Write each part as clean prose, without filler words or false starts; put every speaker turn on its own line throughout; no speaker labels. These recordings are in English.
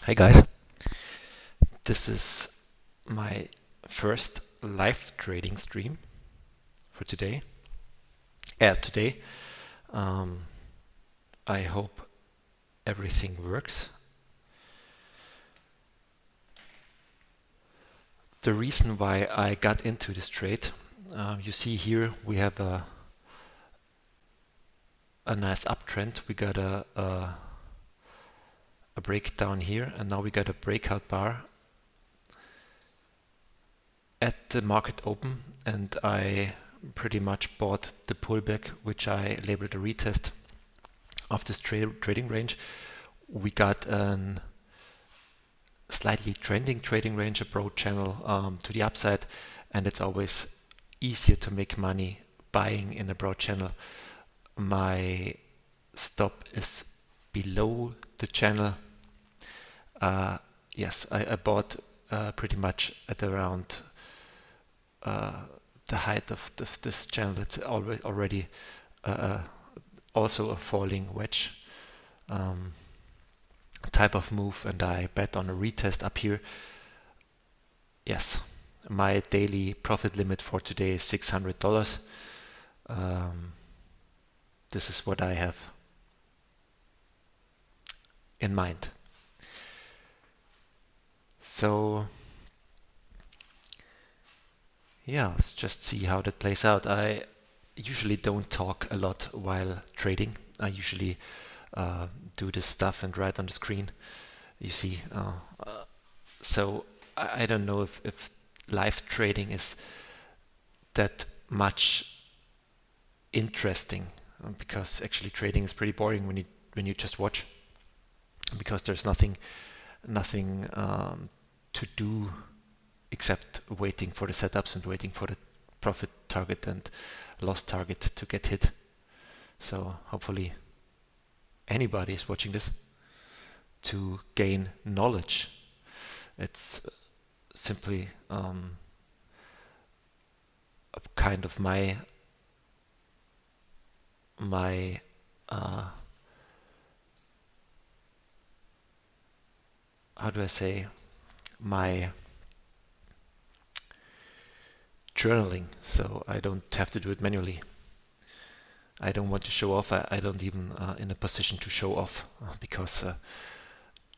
Hey guys, this is my first live trading stream for today. Today, um, I hope everything works. The reason why I got into this trade, you see here we have a nice uptrend. We got a breakdown here, and now we got a breakout bar at the market open, and I pretty much bought the pullback, which I labeled a retest of this trading range. We got a slightly trending trading range, a broad channel to the upside, and it's always easier to make money buying in a broad channel. My stop is below the channel. Yes, I bought pretty much at around the height of this channel. It's already uh, also a falling wedge type of move, and I bet on a retest up here. Yes, my daily profit limit for today is $600. This is what I have in mind. So yeah, let's just see how that plays out. I usually don't talk a lot while trading. I usually do this stuff and write on the screen. You see, so I don't know if live trading is that much interesting, because actually trading is pretty boring when you just watch, because there's nothing to do except waiting for the setups and waiting for the profit target and loss target to get hit. So hopefully anybody is watching this to gain knowledge. It's simply a kind of my how do I say, my journaling, so I don't have to do it manually. I don't want to show off. I don't even in a position to show off, because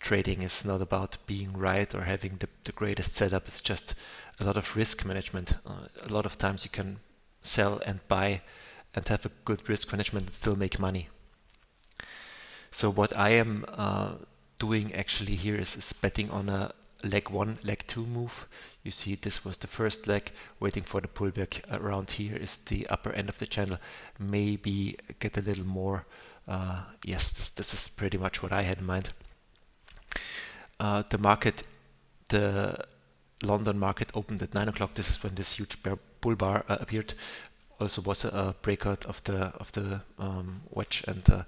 trading is not about being right or having the greatest setup. It's just a lot of risk management. A lot of times you can sell and buy and have a good risk management and still make money. So what I am doing actually here is betting on a leg one, leg two move. You see, this was the first leg, waiting for the pullback. Around here is the upper end of the channel. Maybe get a little more. Yes, this is pretty much what I had in mind. The market, the London market opened at 9 o'clock. This is when this huge bull bar appeared. Also was a breakout of the wedge, and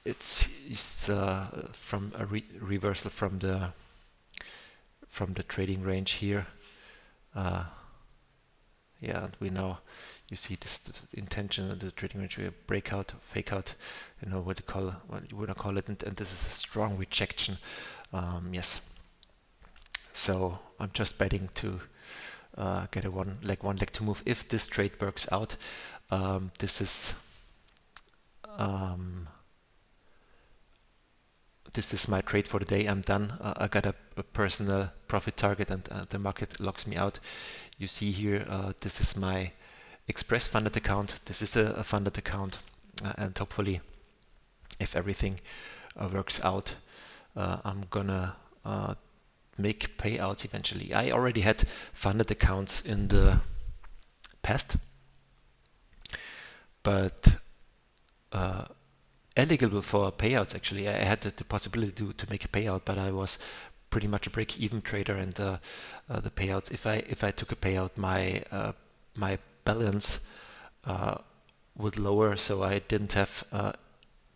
it's from a reversal from the trading range here. Yeah, and we now, you see this the intention of the trading range, we breakout, fake out, you know what you would call it, and this is a strong rejection. Yes, so I'm just betting to get a one leg two move if this trade works out. This is my trade for the day. I'm done. I got a personal profit target, and the market locks me out. You see here, this is my express funded account. This is a funded account, and hopefully, if everything works out, I'm gonna make payouts eventually. I already had funded accounts in the past, but eligible for payouts. Actually, I had the possibility to make a payout, but I was pretty much a break-even trader, and the payouts. If I took a payout, my balance would lower, so I didn't have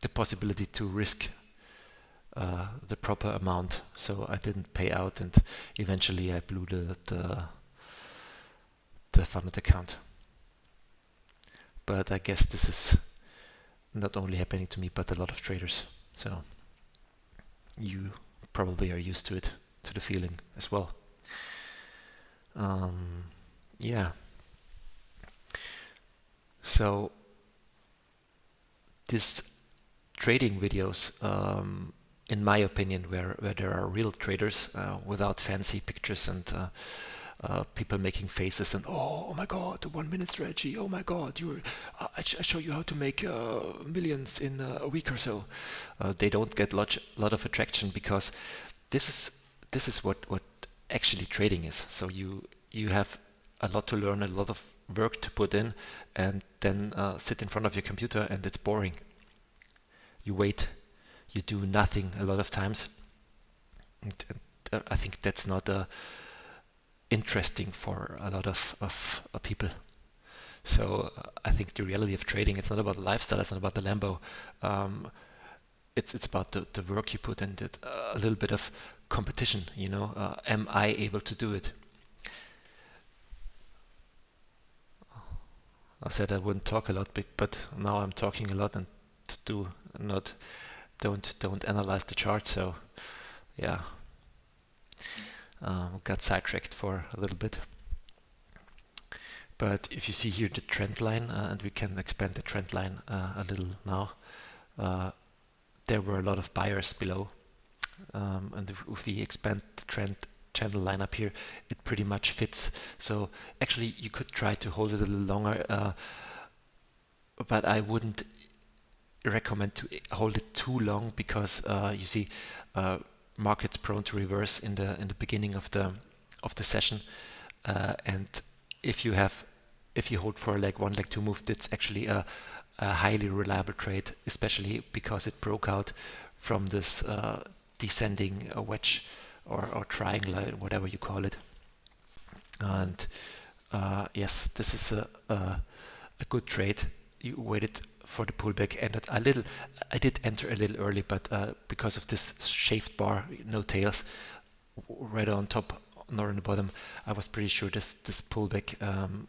the possibility to risk the proper amount. So I didn't pay out, and eventually I blew the funded account. But I guess this is not only happening to me, but a lot of traders. So you probably are used to it, to the feeling as well. Yeah. So this trading videos, in my opinion, where there are real traders without fancy pictures and people making faces and oh my god, the 1 minute strategy, oh my god, I show you how to make millions in a week or so. They don't get lot of attraction because this is what actually trading is. So you have a lot to learn, a lot of work to put in, and then sit in front of your computer and it's boring. You wait, you do nothing a lot of times. And I think that's not interesting for a lot of people. So I think the reality of trading, it's not about the lifestyle, it's not about the Lambo. Um, it's about the work you put in it, a little bit of competition, am I able to do it? I said I wouldn't talk a lot, but now I'm talking a lot and do not don't analyze the chart. So yeah, got sidetracked for a little bit. But if you see here the trend line, and we can expand the trend line a little now, there were a lot of buyers below. And if we expand the trend channel line up here, it pretty much fits. So actually you could try to hold it a little longer, but I wouldn't recommend to hold it too long because you see markets prone to reverse in the beginning of the session, and if you hold for a leg one, leg two move, that's actually a highly reliable trade, especially because it broke out from this descending wedge or triangle, whatever you call it. And yes, this is a good trade. You waited for the pullback, ended a little. I did enter a little early, but because of this shaved bar, no tails, right on top nor on the bottom, I was pretty sure this pullback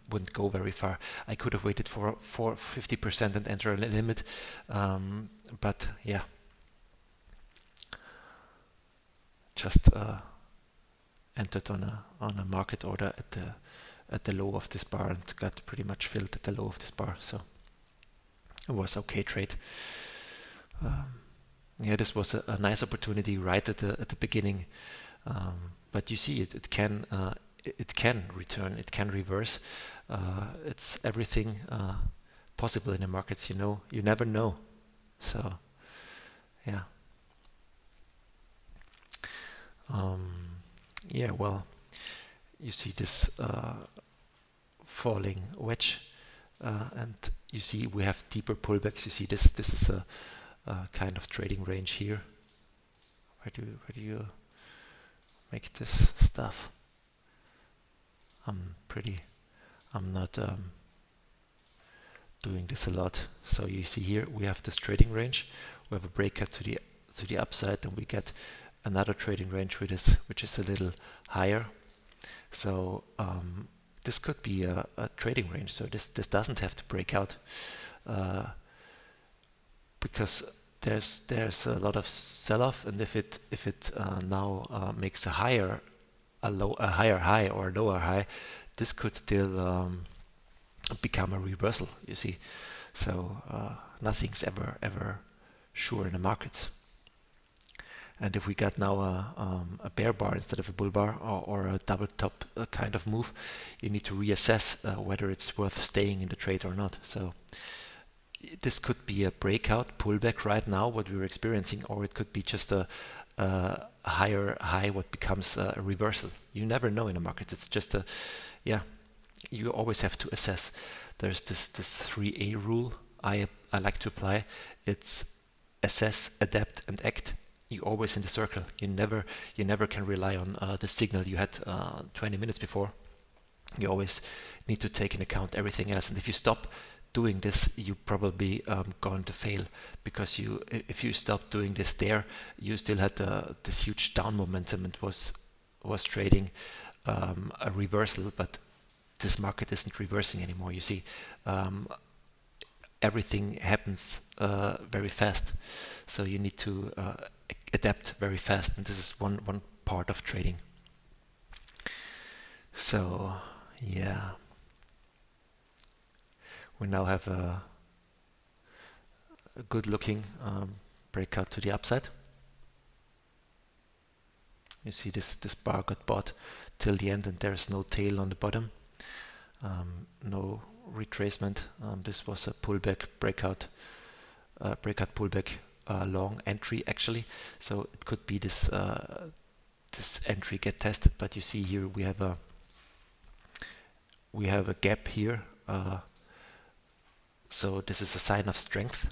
wouldn't go very far. I could have waited for 50% and enter a limit, but yeah, just entered on a market order at the low of this bar and got pretty much filled at the low of this bar. So it was okay trade. Um, yeah, this was a nice opportunity right at the beginning. But you see, it can return, it can reverse. It's everything possible in the markets. You never know. So yeah, um, yeah. Well, you see this falling wedge, and you see we have deeper pullbacks. You see this is a kind of trading range here. Where do you make this stuff? I'm pretty. I'm not doing this a lot. So you see here we have this trading range. We have a breakout to the upside, and we get another trading range which is a little higher. So this could be a trading range. So this doesn't have to break out uh, because there's a lot of sell-off, and if it now makes a higher high or a lower high, this could still become a reversal. You see, so nothing's ever sure in the markets. And if we got now a bear bar instead of a bull bar or a double top kind of move, you need to reassess whether it's worth staying in the trade or not. So this could be a breakout pullback right now, what we're experiencing, or it could be just a higher high, what becomes a reversal. You never know in the markets. It's just yeah, you always have to assess. There's this 3A rule I like to apply. It's assess, adapt, and act. You always in the circle. You never can rely on the signal you had 20 minutes before. You always need to take into account everything else. And if you stop doing this, you probably going to fail, because if you stop doing this there, you still had this huge down momentum and was trading a reversal, but this market isn't reversing anymore. You see, everything happens very fast, so you need to adapt very fast, and this is one part of trading. So yeah, we now have a good looking breakout to the upside. You see this bar got bought till the end, and there's no tail on the bottom, no retracement. This was a pullback breakout, pullback, long entry actually. So it could be this entry get tested, but you see here we have a gap here. So this is a sign of strength,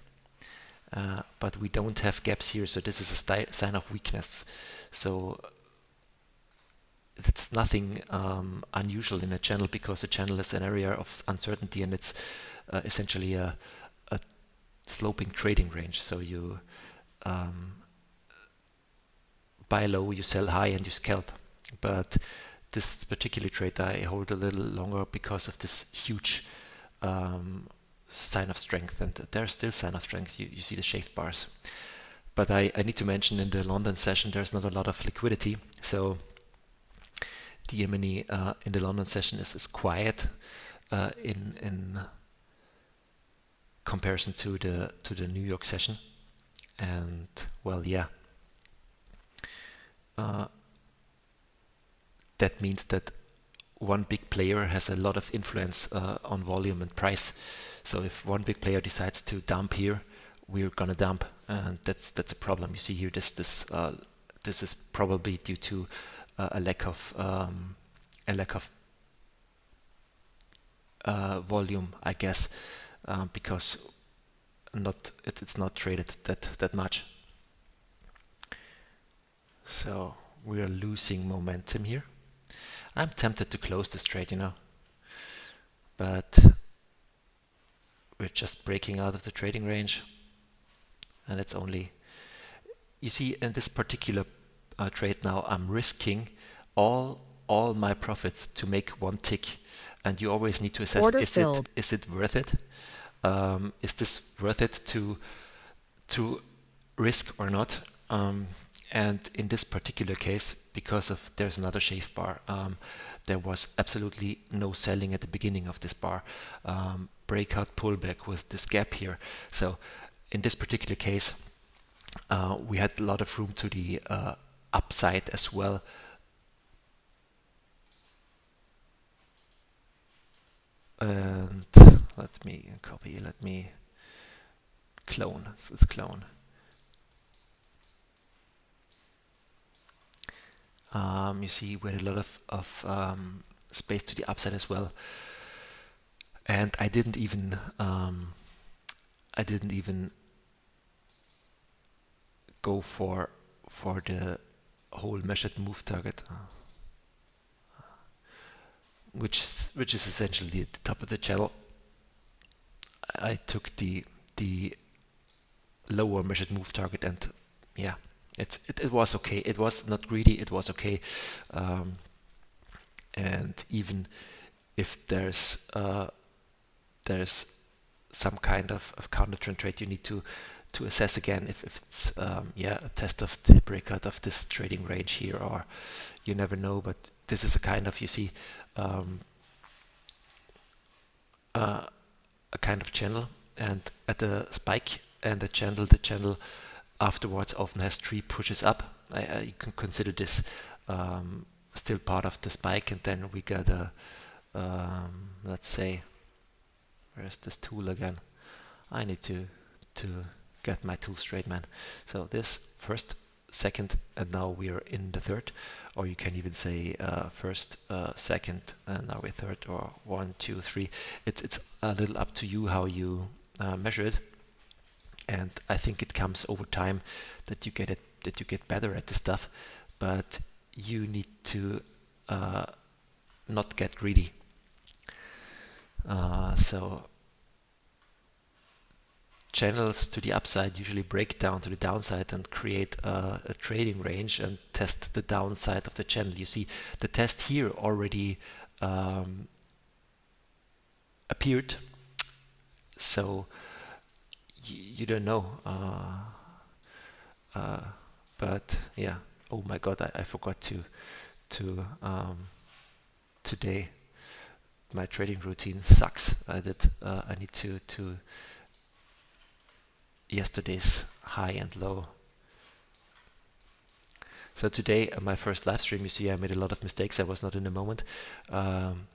but we don't have gaps here, so this is a sign of weakness. So it's nothing unusual in a channel, because a channel is an area of uncertainty, and it's essentially a sloping trading range. So you buy low, you sell high, and you scalp. But this particular trade I hold a little longer because of this huge sign of strength, and there's still sign of strength. You see the shaved bars. But I need to mention, in the London session there's not a lot of liquidity, so the Emini in the London session is quiet in comparison to the New York session. And well, yeah, that means that one big player has a lot of influence on volume and price. So if one big player decides to dump here, we're gonna dump, and that's a problem. You see here, this is probably due to a lack of volume, I guess, because it's not traded that much. So we are losing momentum here. I'm tempted to close this trade, but we're just breaking out of the trading range, and it's only, you see, in this particular trade now, I'm risking all my profits to make one tick, and you always need to assess, is it worth it? Is this worth it to risk or not? And in this particular case, because of there's another shave bar, there was absolutely no selling at the beginning of this bar. Breakout pullback with this gap here. So in this particular case, we had a lot of room to the upside as well. And let me copy, let me clone. Let's clone. You see we had a lot of space to the upside as well, and I didn't even go for the whole measured move target, which is essentially at the top of the channel. I took the lower measured move target, and yeah, it was okay. It was not greedy. It was okay. And even if there's some kind of counter trend trade, you need to assess again if it's a test of the breakout of this trading range here, or you never know. But this is a kind of, you see, a kind of channel, and at the spike and the channel afterwards often has 3 pushes up. You can consider this still part of the spike, and then we got a let's say, where's this tool again? I need to get my tool straight, man. So this first, second, and now we are in the third, or you can even say first, second, and now we're third, or 1, 2, 3. It's a little up to you how you measure it, and I think it comes over time that you get better at this stuff, but you need to not get greedy. So channels to the upside usually break down to the downside and create a trading range and test the downside of the channel. You see the test here already appeared, so you don't know. But yeah, oh my God, I forgot to today my trading routine sucks. I need to yesterday's high and low. So today, my first live stream, you see I made a lot of mistakes. I was not in the moment. Um,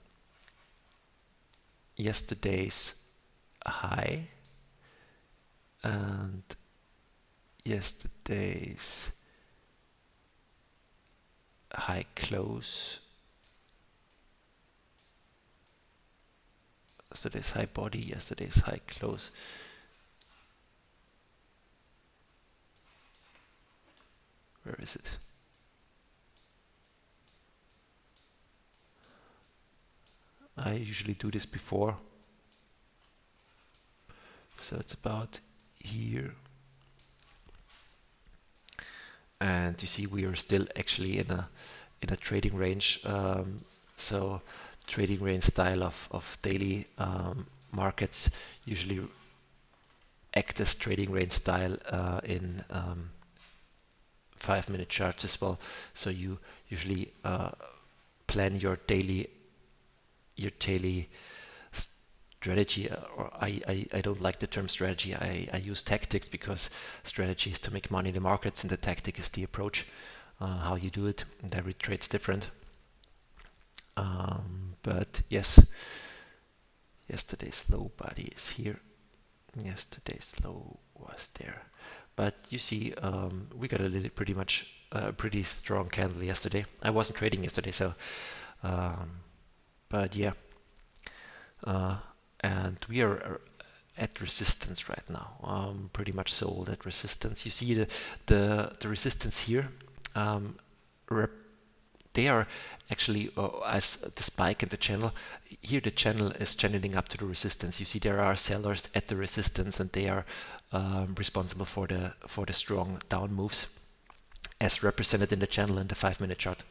Yesterday's high and yesterday's high close, yesterday's high body, yesterday's high close. Where is it? I usually do this before, so it's about here. And you see we are still actually in a trading range. So trading range style of daily markets usually act as trading range style in 5-minute charts as well. So you usually plan your daily strategy, or I don't like the term strategy. I use tactics because strategy is to make money in the markets and the tactic is the approach, how you do it. And every trade's different. But yes, yesterday's low body is here. Yesterday's low was there. But you see, we got a little pretty much pretty strong candle yesterday. I wasn't trading yesterday, so but yeah, uh, and we are at resistance right now. Pretty much sold at resistance. You see the resistance here. Um, rep they are actually as the spike in the channel. Here the channel is channeling up to the resistance. You see there are sellers at the resistance, and they are responsible for the strong down moves, as represented in the channel in the 5-minute chart.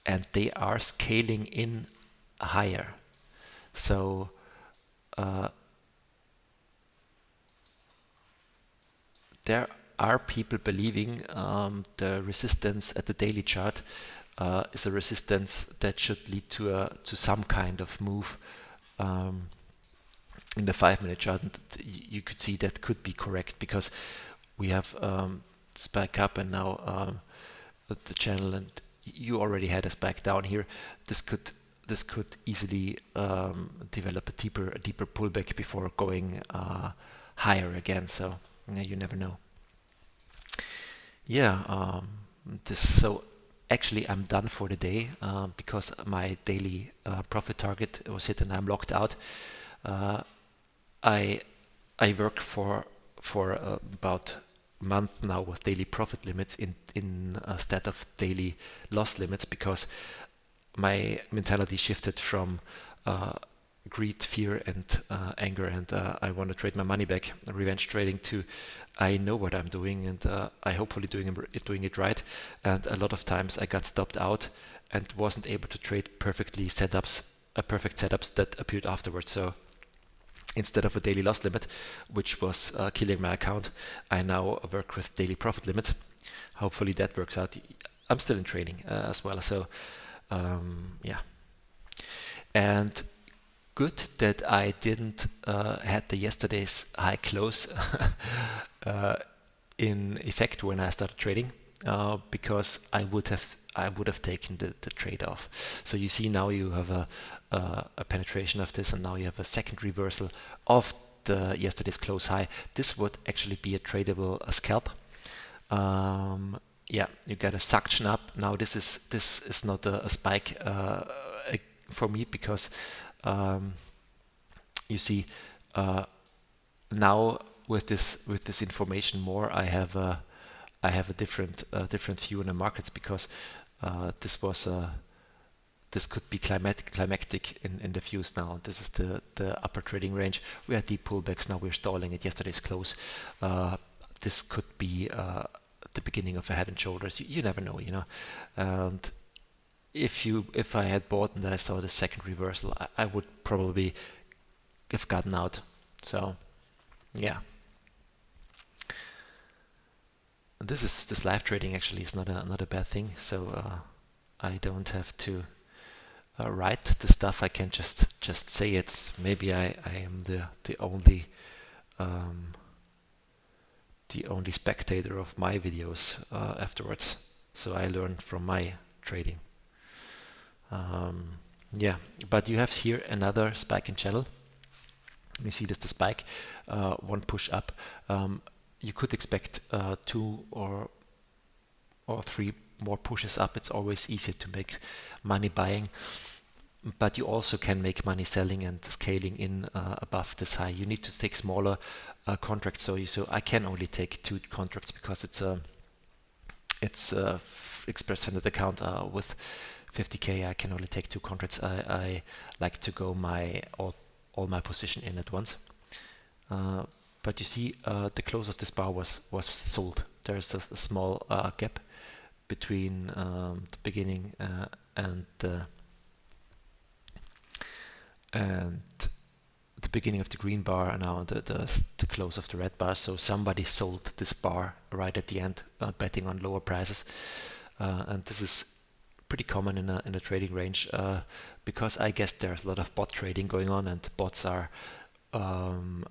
And they are scaling in higher. So there are people believing the resistance at the daily chart is a resistance that should lead to some kind of move um, in the 5-minute chart. And you could see that could be correct because we have spike up and now the channel, and you already had a spike down here. This could easily develop a deeper pullback before going higher again. So you never know. Yeah, so actually I'm done for the day because my daily profit target was hit and I'm locked out. Uh, I I work for about a month now with daily profit limits instead of daily loss limits because my mentality shifted from uh, greed, fear, and anger, and I want to trade my money back, revenge trading, to I know what I'm doing, and I hopefully doing it right. And a lot of times I got stopped out and wasn't able to trade perfect setups that appeared afterwards. So instead of a daily loss limit, which was killing my account, I now work with daily profit limits. Hopefully that works out. I'm still in training as well, so yeah. And good that I didn't had the yesterday's high close uh, in effect when I started trading, because I would have taken the trade off. So you see now you have a penetration of this, and now you have a second reversal of the yesterday's close high. This would actually be a tradable scalp. Yeah, you get a suction up. Now this is not a spike for me because um, you see now with this information more, I have a different view on the markets because this could be climactic in the views now. This is the upper trading range. We had deep pullbacks. Now we're stalling at yesterday's close. This could be the beginning of a head and shoulders. You never know, you know. And if I had bought and then I saw the second reversal, I would probably have gotten out. So yeah. this live trading actually is not a bad thing. So I don't have to write the stuff. I can just say it. Maybe I am um, the only spectator of my videos afterwards. So I learn from my trading. Yeah, but you have here another spike in channel. You see this the spike, one push up. You could expect two or three more pushes up. It's always easier to make money buying, but you also can make money selling and scaling in above this high. You need to take smaller contracts. So I can only take two contracts because it's Express Standard account with 50k. I can only take two contracts. I like to go all my position in at once. Uh, but you see, the close of this bar was sold. There's a small gap between the beginning and and the beginning of the green bar and now the close of the red bar. So somebody sold this bar right at the end, betting on lower prices, and this is pretty common in a trading range because I guess there's a lot of bot trading going on, and bots are um,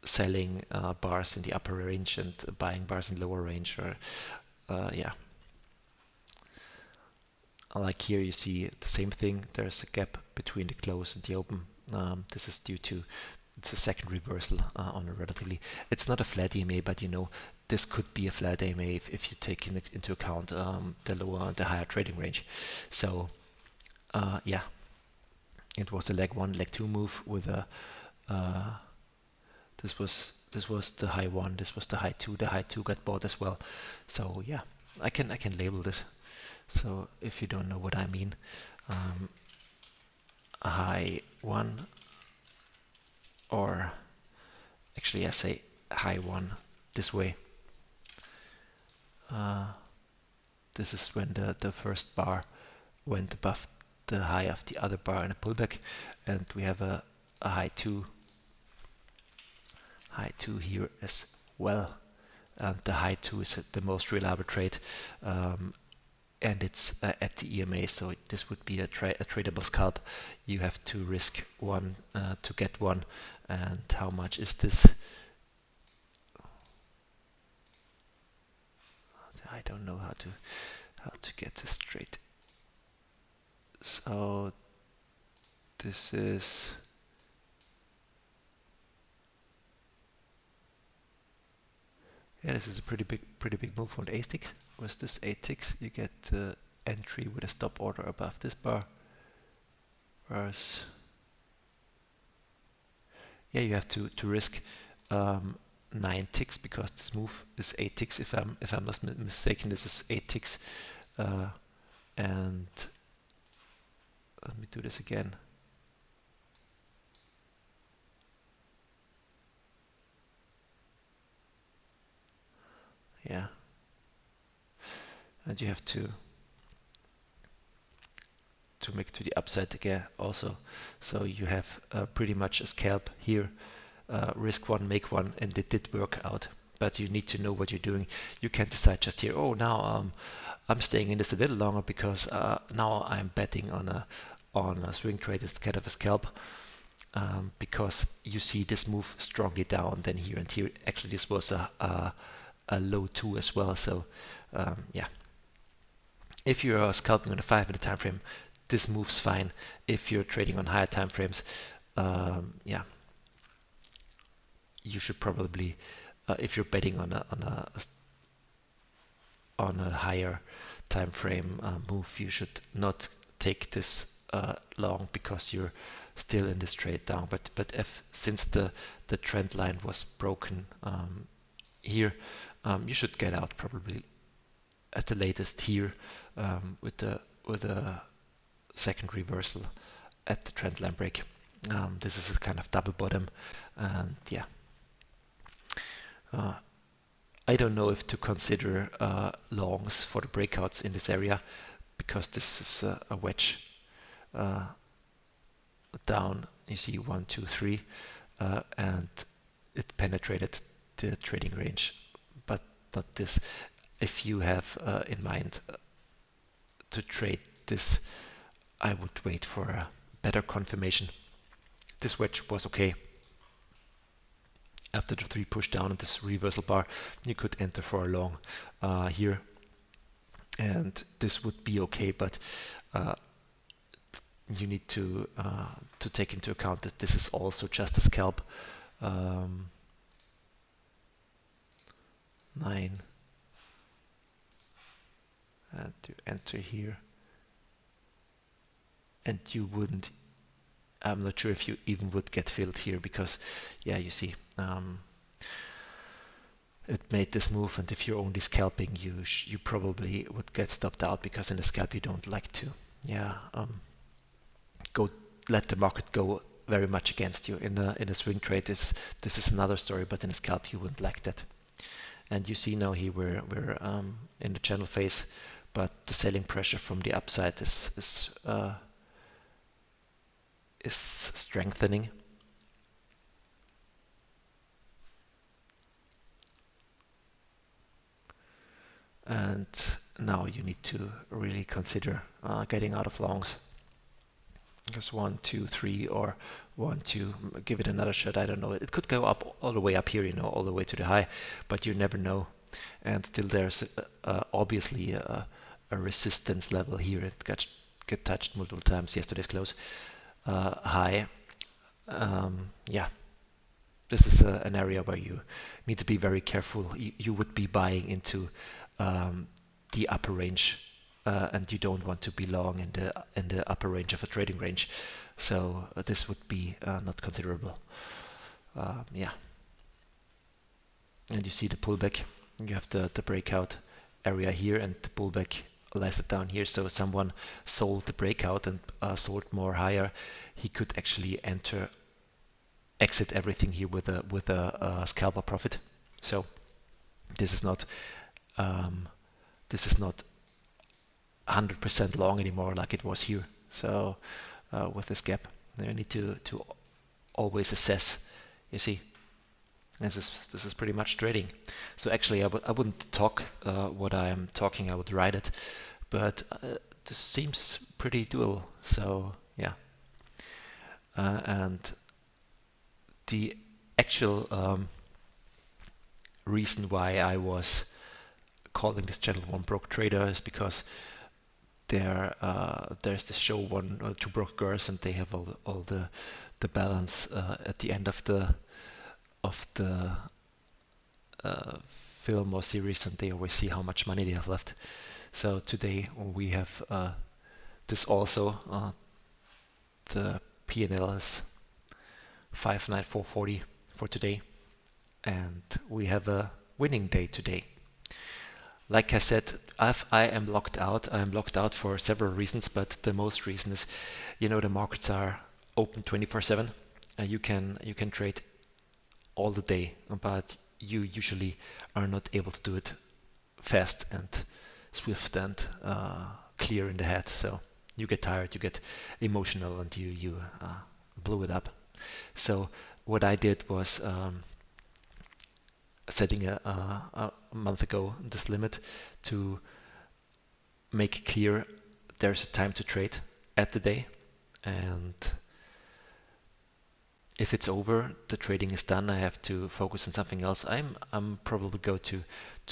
selling bars in the upper range and buying bars in lower range. Or yeah, like here you see the same thing. There's a gap between the close and the open. This is due to it's a second reversal on a relatively. It's not a flat EMA, but you know this could be a flat EMA if you take into account the lower and the higher trading range. So yeah, it was a leg one, leg two move with a. This was the high one. This was the high two. The high two got bought as well. So yeah, I can label this. So if you don't know what I mean, um, a high one, or actually I say high one this way. Uh, this is when the first bar went above the high of the other bar in a pullback, and we have a high two here as well. And the high two is the most reliable trade. And it's at the EMA, so this would be a tradable scalp. You have to risk one to get one. And how much is this? I don't know how to get this straight. So this is this is a pretty big move on the 8 ticks. Was this 8 ticks? You get entry with a stop order above this bar. Whereas yeah, you have to risk 9 ticks because this move is 8 ticks. If I'm not mistaken, this is 8 ticks. And let me do this again. Yeah, and you have to make to the upside again also. So you have pretty much a scalp here. Risk one, make one, and it did work out. But you need to know what you're doing. You can't decide just here. Oh, now I'm staying in this a little longer because now I'm betting on a swing trade instead of a scalp. Because you see this move strongly down than here and here. Actually, this was a low two as well. So yeah, if you're scalping on a 5-minute time frame, this moves fine. If you're trading on higher time frames, yeah, you should probably, if you're betting on a higher time frame move, you should not take this long because you're still in this trade down. But if since the trend line was broken here, you should get out probably at the latest here with a second reversal at the trend line break. This is a kind of double bottom, and yeah, I don't know if to consider longs for the breakouts in this area because this is a wedge uh, down. You see 1, 2, 3, and it penetrated the trading range. But not this. If you have in mind to trade this, I would wait for a better confirmation. This wedge was okay. After the 3 push down and this reversal bar, you could enter for a long here, and this would be okay, but you need to take into account that this is also just a scalp. 9 and to enter here, and you wouldn't, I'm not sure if you even would get filled here, because yeah, you see, it made this move, and if you're only scalping, you probably would get stopped out, because in the scalp you don't like to go let the market go very much against you. In a swing trade, this is another story, but in a scalp you wouldn't like that. And you see now here we're in the channel phase, but the selling pressure from the upside is strengthening. And now you need to really consider getting out of longs. Just 1, 2, 3, or 1, 2, give it another shot. I don't know. It could go up all the way up here, all the way to the high, but you never know. And still there's obviously a resistance level here. It got touched multiple times yesterday's close. High. Yeah, this is an area where you need to be very careful. You would be buying into the upper range, and you don't want to be long in the upper range of a trading range. So this would be not considerable. Yeah, and you see the pullback. You have the breakout area here, and the pullback lies down here. So someone sold the breakout and sold more higher. He could actually exit everything here with a scalper profit. So this is not 100% long anymore like it was here. So with this gap, you need to always assess. You see, this is pretty much trading. So actually, I wouldn't talk what I am talking. I would write it, but this seems pretty doable. So yeah, and the actual reason why I was calling this channel One Broke Trader is because there's this show Two Broke Girls, and they have all the balance at the end of the film or series, and they always see how much money they have left. So today we have this also. The P&L is 59440 for today, and we have a winning day today. Like I said, I am locked out. I am locked out for several reasons, but the most reason is, the markets are open 24/7. You can trade all the day, but you usually are not able to do it fast and swift and clear in the head. So you get tired, you get emotional, and you blew it up. So what I did was setting a month ago this limit to make clear there's a time to trade at the day, and if it's over, the trading is done. I have to focus on something else. I'm probably go to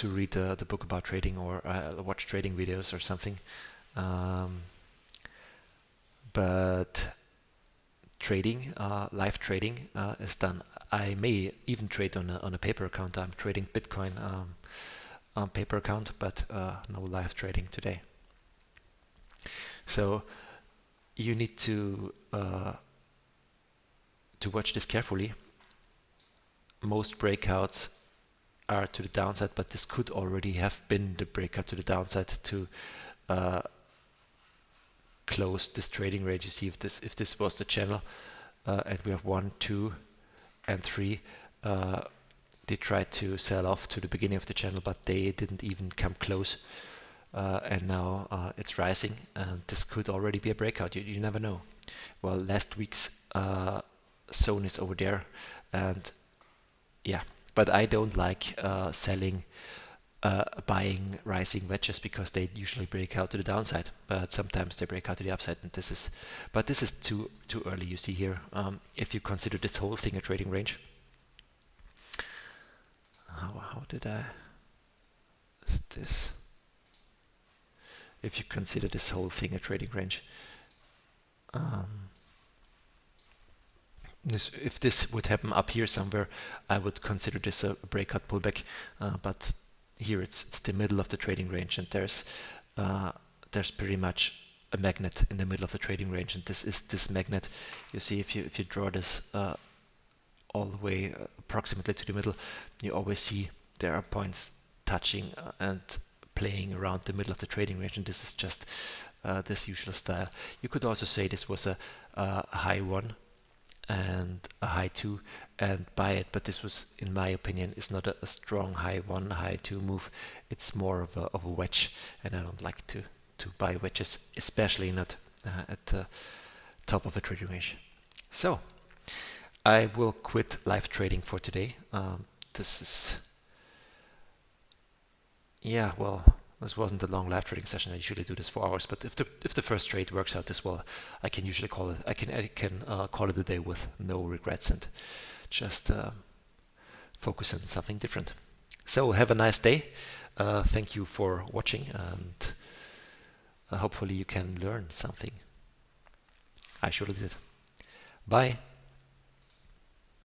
read the book about trading, or watch trading videos or something. But trading, live trading is done. I may even trade on a paper account. I'm trading Bitcoin on paper account, but no live trading today. So you need to watch this carefully. Most breakouts are to the downside, but this could already have been the breakout to the downside to close this trading range. You see, if this was the channel, and we have 1, 2, and 3. They tried to sell off to the beginning of the channel, but they didn't even come close. And now it's rising, and this could already be a breakout. You never know. Well, last week's zone is over there, and yeah, but I don't like selling buying rising wedges because they usually break out to the downside, but sometimes they break out to the upside. And this is too early. You see here, if you consider this whole thing a trading range. How did I? Is this? If you consider this whole thing a trading range, um, if this would happen up here somewhere, I would consider this a breakout pullback. But here it's the middle of the trading range, and there's pretty much a magnet in the middle of the trading range, and this is this magnet. You see, if you draw this all the way approximately to the middle, you always see there are points touching and playing around the middle of the trading range, and this is just this usual style. You could also say this was a high 1 and a high 2 and buy it, but this was, in my opinion, is not a strong high 1, high 2 move. It's more of a wedge, and I don't like to buy wedges, especially not at the top of a trading range. So I will quit live trading for today. This is, yeah, well, this wasn't a long live trading session. I usually do this for hours, but if the first trade works out as well, I can usually call it. I can call it a day with no regrets and just focus on something different. So have a nice day. Thank you for watching, and hopefully you can learn something. I surely did. Bye.